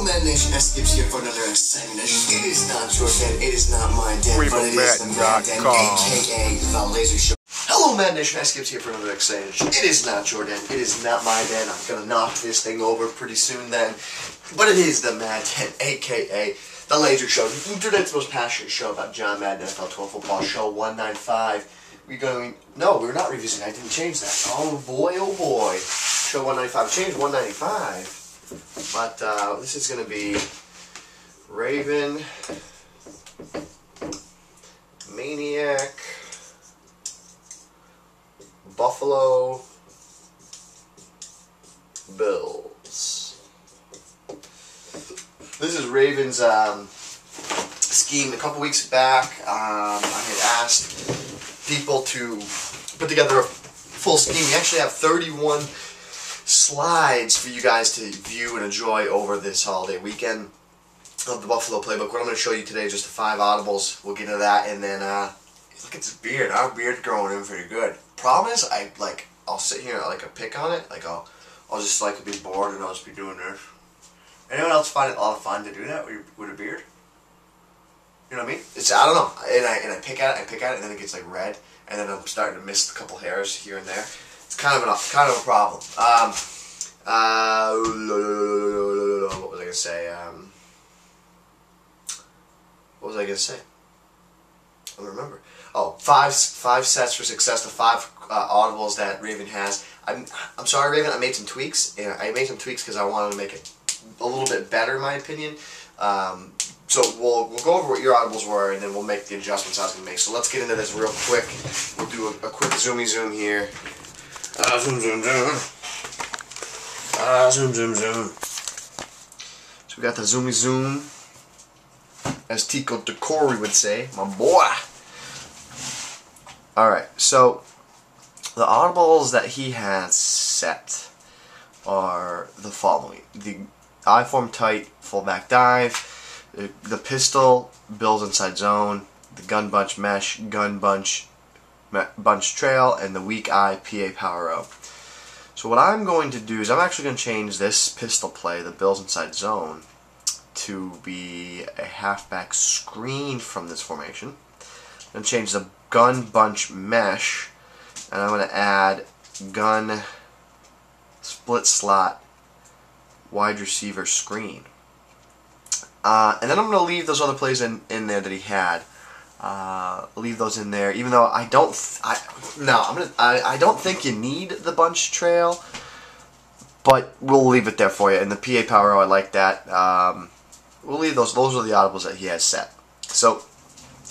Hello, Mad Nation. Skips here for another exciting edition. It is not your den, it is not my den, but it is the Mad Den, aka the Laser Show. Hello, Mad Nation. Skips here for another exciting edition. It is not your den, it is not my den. I'm gonna knock this thing over pretty soon then, but it is the Mad Den, aka the Laser Show. The internet's most passionate show about John Madden, NFL 12 football. Show 195. No, we're not revising. I didn't change that. Oh boy, oh boy. Show 195. Changed 195. But this is going to be Raven, Maniac, Buffalo, Bills. This is Raven's scheme. A couple weeks back, I had asked people to put together a full scheme. We actually have 31 slides for you guys to view and enjoy over this holiday weekend of the Buffalo playbook. What I'm going to show you today is just the 5 audibles. We'll get into that, and then look at this beard. Our beard's growing in pretty good. Problem is, I'll sit here and like a pick on it. Like I'll just like be bored and I'll just be doing this. Anyone else find it a lot of fun to do that with a beard? You know what I mean? I don't know. And I pick at it, and then it gets like red, and then I'm starting to miss a couple hairs here and there. It's kind of a problem. What was I gonna say? What was I gonna say? I don't remember. Oh, five sets for success. The 5 audibles that Raven has. I'm sorry, Raven. I made some tweaks. And I made some tweaks because I wanted to make it a little bit better, in my opinion. So we'll go over what your audibles were, and then we'll make the adjustments I was gonna make. So let's get into this real quick. We'll do a quick zoomy zoom here. Zoom, zoom, zoom. Zoom, zoom, zoom. So we got the zoomy zoom, as Tico Decore would say, my boy. Alright, so the audibles that he has set are the following: the I-form tight, fullback dive, the pistol, Bills inside zone, the gun bunch mesh, gun bunch trail, and the weak eye PA Pow Row. So what I'm going to do is I'm actually going to change this pistol play, the Bills inside zone, to be a halfback screen from this formation. I'm going to change the gun bunch mesh, and I'm going to add gun split slot wide receiver screen. And then I'm going to leave those other plays in there that he had. Leave those in there, even though I don't think you need the bunch trail, but we'll leave it there for you. And the PA Pow Row, I like that. We'll leave those. Those are the audibles that he has set. So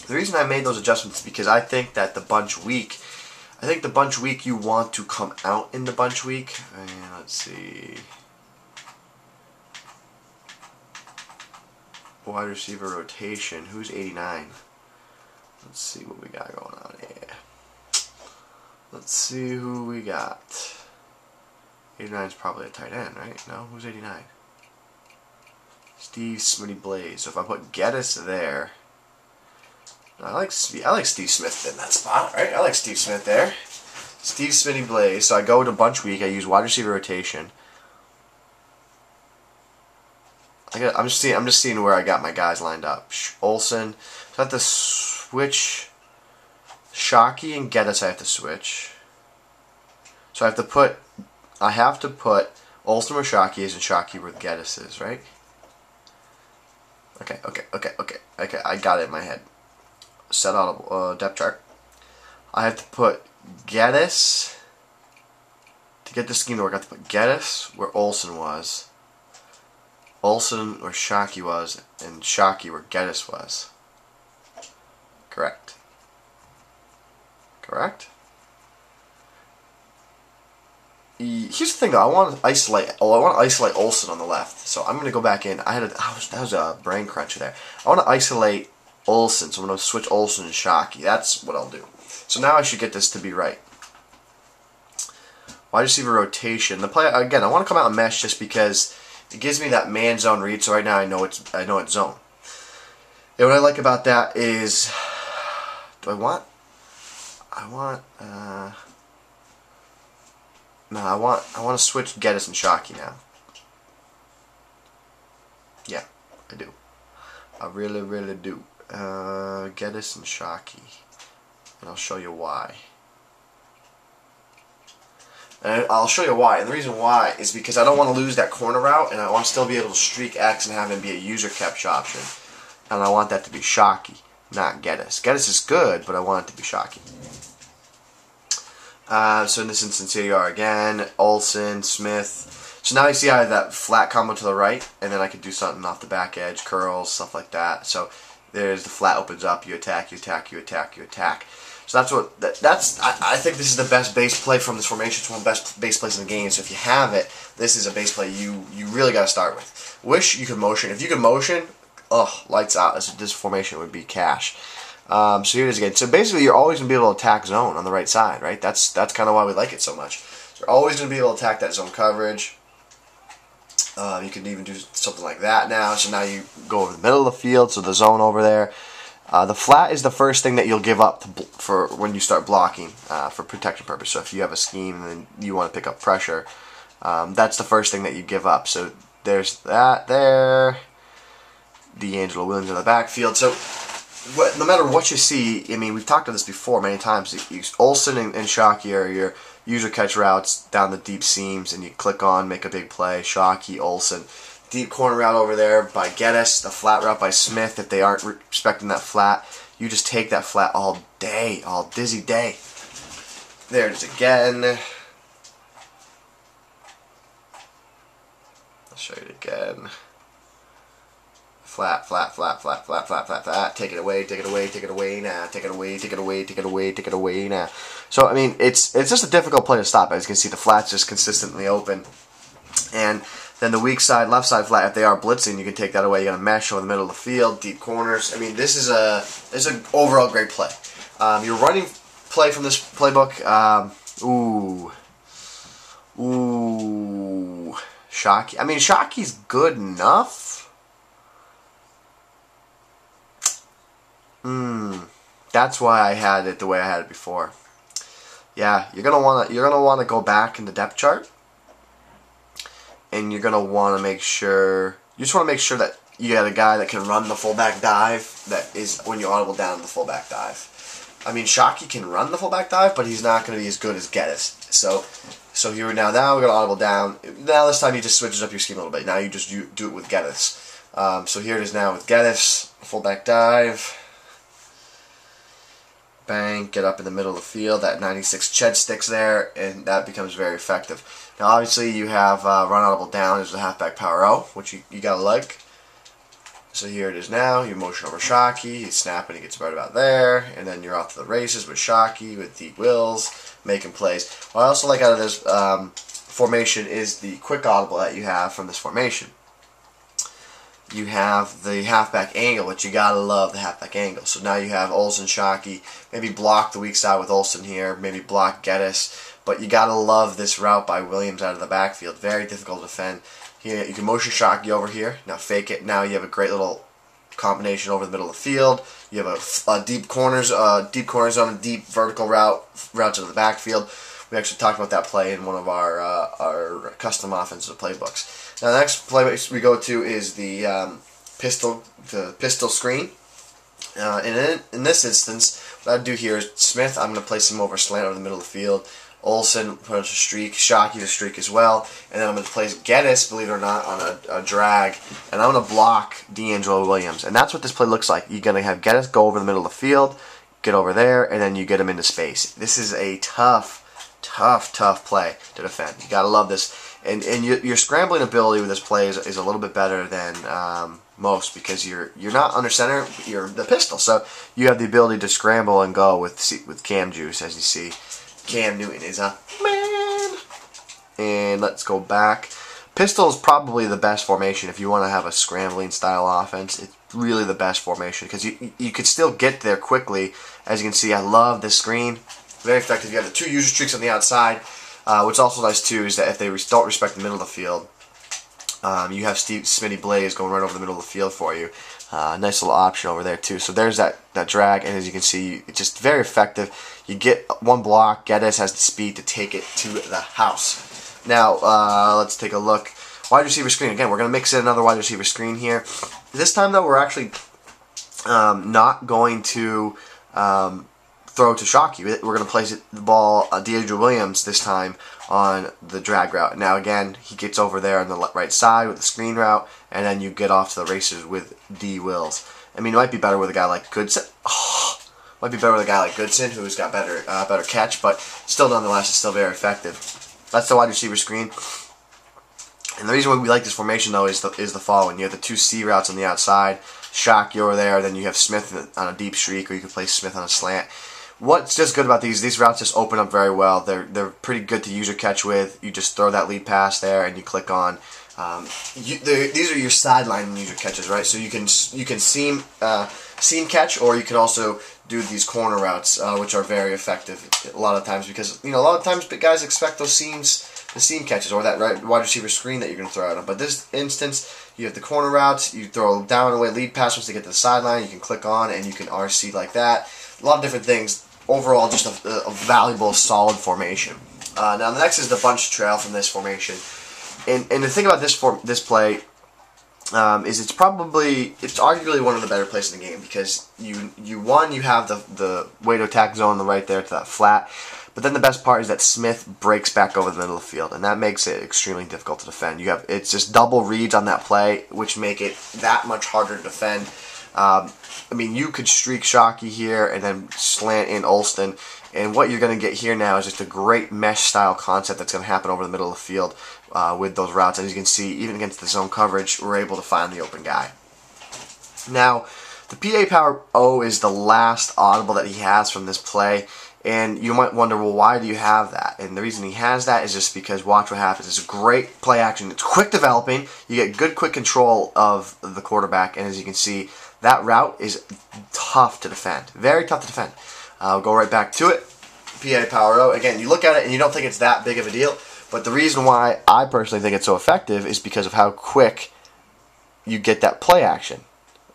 the reason I made those adjustments is because I think that the bunch week, you want to come out in the bunch week. And let's see. Wide receiver rotation. Who's 89? Let's see what we got going on here. Let's see who we got. 89 is probably a tight end, right? No? Who's 89? Steve Smitty Blaze. So if I put Geddes there, I like Steve Smith in that spot, right? I like Steve Smith there. Steve Smitty Blaze. So I go to bunch week. I use wide receiver rotation. I'm just seeing where I got my guys lined up. Olsen. So I have to switch Shockey and Geddes. I have to switch. So I have to put Olsen where Shockey is and Shockey where Geddes is, right? Okay. I got it in my head. Set audible depth chart. I have to put Geddes to get this scheme to work. I have to put Geddes where Olsen was. Olsen where Shockey was, and Shockey where Geddes was. Correct. Correct? Here's the thing though, I want to isolate Olsen on the left. So I'm going to go back in. That was a brain cruncher there. I want to isolate Olsen, so I'm going to switch Olsen and Shockey. That's what I'll do. So now I should get this to be right. Wide receiver rotation. The play again, I want to come out and mesh just because it gives me that man zone read, so right now I know it's zone. And what I like about that is, I want to switch Geddes and Shockey now. Yeah, I do. I really, really do. Geddes and Shockey. And I'll show you why. And I'll show you why. And the reason why is because I don't want to lose that corner route, and I want to still be able to streak X and have him be a user catch option. And I want that to be Shockey, not Geddes. Geddes is good, but I want it to be Shockey. So in this instance, here you are again. Olsen, Smith. So now you see I have that flat combo to the right, and then I can do something off the back edge, curls, stuff like that. So there's the flat opens up, you attack, you attack, you attack, you attack. So I think this is the best base play from this formation. It's one of the best base plays in the game. So if you have it, this is a base play you really got to start with. Wish you could motion. If you could motion, lights out. This formation would be cash. So here it is again. So basically, you're always going to be able to attack zone on the right side, right? That's kind of why we like it so much. So you're always going to be able to attack that zone coverage. You can even do something like that now. So now you go over the middle of the field, so the zone over there. The flat is the first thing that you'll give up for when you start blocking for protection purpose. So if you have a scheme and you want to pick up pressure, that's the first thing that you give up. So there's that there. D'Angelo Williams in the backfield. So no matter what you see, I mean, we've talked about this before many times. Olsen and Shockey are your user catch routes down the deep seams, and you click on, make a big play. Shockey, Olsen. Deep corner route over there by Geddes, the flat route by Smith. If they aren't respecting that flat, you just take that flat all day, all dizzy day. There it is again. I'll show you it again. Flat, flat, flat, flat, flat, flat, flat, flat. Take it away, take it away, take it away now. Take it away, take it away, take it away, take it away now. So I mean, it's just a difficult play to stop. As you can see, the flat's just consistently open, and then the weak side, left side flat, if they are blitzing, you can take that away. You got a mesh over the middle of the field, deep corners. I mean, this is an overall great play. Your running play from this playbook, Shockey. I mean, Shockey's good enough. That's why I had it the way I had it before. Yeah, you're gonna wanna go back in the depth chart. And you're gonna want to make sure that you got a guy that can run the fullback dive. That is when you audible down the fullback dive. I mean, Shockey can run the fullback dive, but he's not going to be as good as Geddes. So here now we're gonna audible down. Now this time you just switches up your scheme a little bit. Now you just do it with Geddes. So here it is now with Geddes, fullback dive. Bang, get up in the middle of the field. That 96 Ched sticks there, and that becomes very effective. Now, obviously, you have run audible down as a halfback Pow Row, which you gotta like. So here it is now. You motion over Shockey, you snap, and he gets right about there, and then you're off to the races with Shockey with deep wills, making plays. What I also like out of this formation is the quick audible that you have from this formation. You have the halfback angle, which you gotta love the halfback angle. So now you have Olsen, Shockey, maybe block the weak side with Olsen here, maybe block Geddes, but you gotta love this route by Williams out of the backfield. Very difficult to defend. Here you can motion Shockey over here. Now fake it. Now you have a great little combination over the middle of the field. You have a deep corners on a deep vertical routes to the backfield. We actually talked about that play in one of our custom offensive playbooks. Now the next play we go to is the pistol screen. In this instance, what I'd do here is Smith, I'm going to place him over slant over the middle of the field. Olsen, put a streak. Shockey to streak as well. And then I'm going to place Geddes, believe it or not, on a drag. And I'm going to block D'Angelo Williams. And that's what this play looks like. You're going to have Geddes go over the middle of the field, get over there, and then you get him into space. This is a tough play to defend. You got to love this. And your scrambling ability with this play is a little bit better than most, because you're not under center, you're the pistol. So you have the ability to scramble and go with Cam Juice, as you see. Cam Newton is a man. And let's go back. Pistol is probably the best formation if you want to have a scrambling style offense. It's really the best formation because you could still get there quickly. As you can see, I love this screen. Very effective. You have the two user streaks on the outside. What's also nice too is that if they don't respect the middle of the field, you have Smitty Blaze going right over the middle of the field for you. Nice little option over there too. So there's that drag, and as you can see, it's just very effective. You get one block. Geddes has the speed to take it to the house. Now let's take a look. wide receiver screen. Again, we're going to mix in another wide receiver screen here. This time, though, we're actually not going to throw to Shockey. We're going to place the ball, Deidre Williams, this time on the drag route. Now, again, he gets over there on the right side with the screen route, and then you get off to the races with D. Wills. I mean, it might be better with a guy like Goodson. Might be better with a guy like Goodson, who's got better catch, but still, nonetheless, it's still very effective. That's the wide receiver screen. And the reason why we like this formation, though, is the following. You have the 2 C routes on the outside, Shockey over there, then you have Smith on a deep streak, or you can play Smith on a slant. What's just good about these routes just open up very well. They're pretty good to use or catch with. You just throw that lead pass there, and you click on. These are your sideline user catches, right? So you can seam catch, or you can also do these corner routes, which are very effective a lot of times, because a lot of times guys expect those seam catches or that wide receiver screen that you're going to throw at them. But this instance, you have the corner routes. You throw down and away lead pass once they get to the sideline. You can click on and you can RC like that. A lot of different things. Overall, just a valuable, solid formation. Now the next is the bunch trail from this formation. And the thing about this play is it's arguably one of the better plays in the game, because you have the way to attack zone right there to that flat, but then the best part is that Smith breaks back over the middle of the field, and that makes it extremely difficult to defend. It's just double reads on that play, which make it that much harder to defend. I mean, you could streak Shockey here and then slant in Olston, and what you're going to get here now is just a great mesh-style concept that's going to happen over the middle of the field with those routes. And as you can see, even against the zone coverage, we're able to find the open guy. Now, the PA Pow Row is the last audible that he has from this play, and you might wonder, well, why do you have that? And the reason he has that is just because, watch what happens. It's a great play action. It's quick developing. You get good, quick control of the quarterback, and as you can see, that route is tough to defend. Very tough to defend. I'll go right back to it. PA Pow Row. Again, you look at it and you don't think it's that big of a deal, but the reason why I personally think it's so effective is because of how quick you get that play action.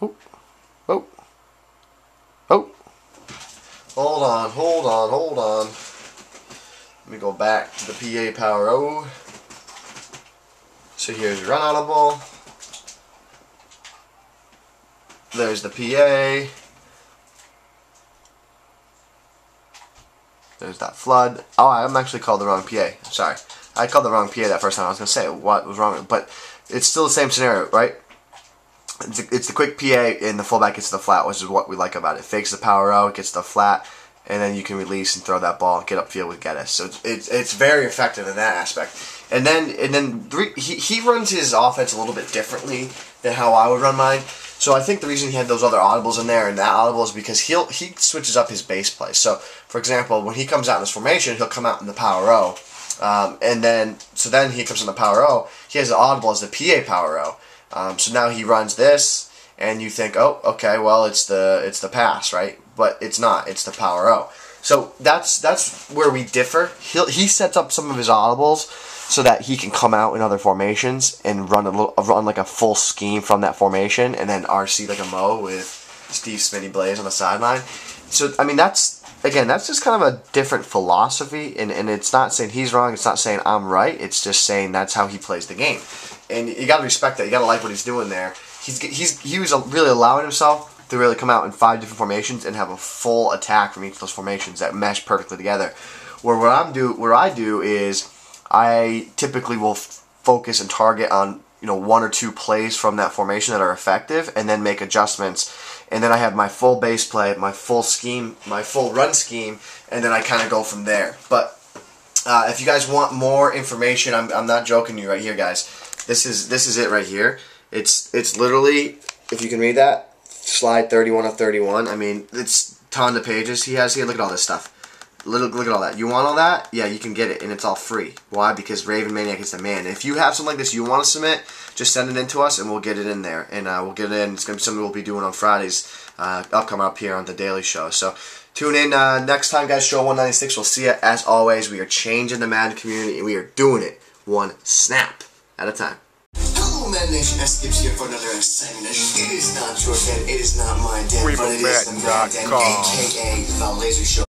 Oh, oh, oh. Hold on. Let me go back to the PA Pow Row. So here's your run audible. There's the PA. There's that flood. Oh, I'm actually called the wrong PA. Sorry. I called the wrong PA that first time. I was going to say what was wrong. But it's still the same scenario, right? It's the quick PA and the fullback gets to the flat, which is what we like about it. Fakes the Pow Row, gets to the flat, and then you can release and throw that ball, get upfield with Geddes. So it's very effective in that aspect. And then he runs his offense a little bit differently than how I would run mine. So I think the reason he had those other audibles in there and that audible is because he switches up his base play. So, for example, when he comes out in this formation, he'll come out in the Pow Row. So then he comes in the Pow Row. He has the audible as the PA Pow Row. So now he runs this, and you think, oh, okay, well, it's the pass, right? But it's not. It's the Pow Row. So that's where we differ. He sets up some of his audibles so that he can come out in other formations and run like a full scheme from that formation, and then RC like a Mo with Steve Smitty Blaze on the sideline. So I mean, that's just kind of a different philosophy, and it's not saying he's wrong. It's not saying I'm right. It's just saying that's how he plays the game, and you got to respect that. You got to like what he's doing there. He was really allowing himself to really come out in 5 different formations and have a full attack from each of those formations that mesh perfectly together. Where what I do is I typically will focus and target on 1 or 2 plays from that formation that are effective, and then make adjustments. And then I have my full base play, my full scheme, my full run scheme, and then I kind of go from there. But if you guys want more information, I'm not joking you right here, guys. This is it right here. It's literally, if you can read that, slide 31 of 31. I mean, it's tons of pages he has here. Look at all this stuff. Look at all that. You want all that? Yeah, you can get it, and it's all free. Why? Because Raven Maniac is the man. And if you have something like this you want to submit, just send it in to us, and we'll get it in there. And we'll get it in. It's going to be something we'll be doing on Fridays, upcoming up here on The Daily Show. So tune in next time, guys. Show 196. We'll see you. As always, we are changing the Madden community, and we are doing it one snap at a time. Hello, Madden Nation. Skips here for another exciting edition. It is not your den. It is not my den, but it is the Madden, a.k.a. the Laser Show.